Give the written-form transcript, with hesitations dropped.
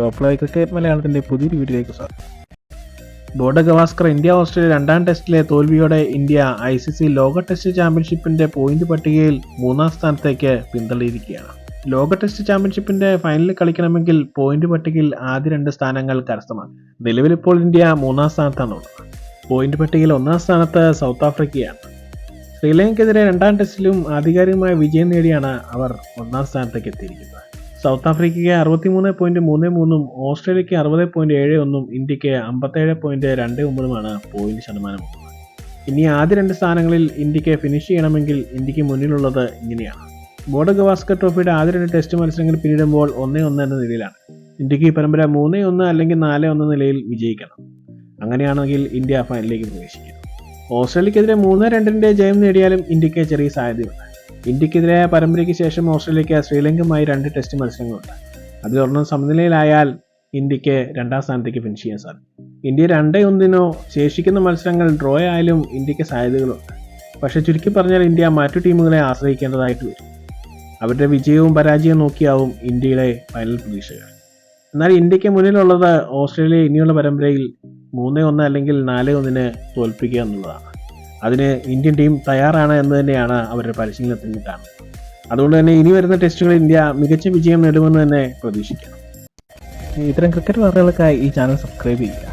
Top live cricket മലയാളത്തിന്റെ പുതിയൊരു വീഡിയോയിലേക്ക് സ്വാഗതം. ബോർഡർ ഗവാസ്കർ ഇന്ത്യ ഓസ്ട്രേലിയ രണ്ടാം ടെസ്റ്റിലെ തോൽവിയോടെ ഇന്ത്യ ICC ലോക ടെസ്റ്റ് ചാമ്പ്യൻഷിപ്പിന്റെ പോയിന്റ് പട്ടികയിൽ 3-ാം സ്ഥാനത്തേക്ക് പിന്തള്ളിയിരിക്കുകയാണ്. ലോക ടെസ്റ്റ് ചാമ്പ്യൻഷിപ്പിന്റെ ഫൈനലിൽ കളിക്കണമെങ്കിൽ പോയിന്റ് പട്ടികയിൽ ആദ്യ 2 സ്ഥാനങ്ങൾ കരസ്ഥമാക്കി. നിലവിലിപ്പോൾ ഇന്ത്യ 3-ാം സ്ഥാനത്താണുള്ളത്. പോയിന്റ് പട്ടികയിൽ 1-ാം സ്ഥാനത്ത് സൗത്ത് ആഫ്രിക്കയാണ്. ശ്രീലങ്കയ്ക്കെതിരെ രണ്ടാം ടെസ്റ്റിലും ആധികാരികമായ വിജയം നേടിയാണ് അവർ 1-ാം സ്ഥാനത്തേക്ക് എത്തിയിരിക്കുന്നത്. സൗത്ത് ആഫ്രിക്കയ്ക്ക് 63.33ഉം ഓസ്ട്രേലിയയ്ക്ക് 60.71ഉം ഇന്ത്യക്ക് 57.29ഉമാണ് പോയിന്റ് ശതമാനം. ഇനി ആദ്യ 2 സ്ഥാനങ്ങളിൽ ഇന്ത്യക്ക് ഫിനിഷ് ചെയ്യണമെങ്കിൽ ഇന്ത്യക്ക് മുന്നിലുള്ളത് ഇങ്ങനെയാണ്. ബോർഡർ ഗവാസ്കർ ട്രോഫിയുടെ ആദ്യ 2 ടെസ്റ്റ് മത്സരങ്ങൾ പിന്നിടുമ്പോൾ 1-1 എന്ന നിലയിലാണ്. ഇന്ത്യക്ക് ഈ പരമ്പര 3-1 അല്ലെങ്കിൽ 4-1 നിലയിൽ വിജയിക്കണം. അങ്ങനെയാണെങ്കിൽ ഇന്ത്യ ഫൈനലിലേക്ക് പ്രവേശിക്കും. ഓസ്ട്രേലിയക്കെതിരെ 3-2 ജയം നേടിയാലും ഇന്ത്യക്ക് ചെറിയ സാധ്യതയുണ്ട്. ഇന്ത്യക്കെതിരായ പരമ്പരയ്ക്ക് ശേഷം ഓസ്ട്രേലിയക്ക് ശ്രീലങ്കയുമായി 2 ടെസ്റ്റ് മത്സരങ്ങളുണ്ട്. അതിലൊരെണ്ണം സമനിലയിലായാൽ ഇന്ത്യക്ക് 2-ാം സ്ഥാനത്തേക്ക് ഫിനിഷ് ചെയ്യാൻ സാധിക്കും. ഇന്ത്യ 2-1 ശേഷിക്കുന്ന മത്സരങ്ങൾ ഡ്രോ ആയാലും ഇന്ത്യക്ക് സാധ്യതകളുണ്ട്. പക്ഷേ ചുരുക്കി പറഞ്ഞാൽ ഇന്ത്യ മറ്റു ടീമുകളെ ആശ്രയിക്കേണ്ടതായിട്ട് വരും. അവരുടെ വിജയവും പരാജയവും നോക്കിയാവും ഇന്ത്യയുടെ ഫൈനൽ പ്രതീക്ഷകൾ. എന്നാൽ ഇന്ത്യക്ക് മുന്നിലുള്ളത് ഓസ്ട്രേലിയ ഇനിയുള്ള പരമ്പരയിൽ 3-1 അല്ലെങ്കിൽ 4-1 തോൽപ്പിക്കുക എന്നുള്ളതാണ്. അതിന് ഇന്ത്യൻ ടീം തയ്യാറാണ് എന്ന് തന്നെയാണ് അവരുടെ പരിശീലനത്തിൽ കാണുന്നത്. അതുകൊണ്ട് തന്നെ ഇനി വരുന്ന ടെസ്റ്റുകളിൽ ഇന്ത്യ മികച്ച വിജയം നേടുമെന്ന് തന്നെ പ്രതീക്ഷിക്കണം. ഇത്തരം ക്രിക്കറ്റ് വാർത്തകൾക്കായി ഈ ചാനൽ സബ്സ്ക്രൈബ് ചെയ്യുക.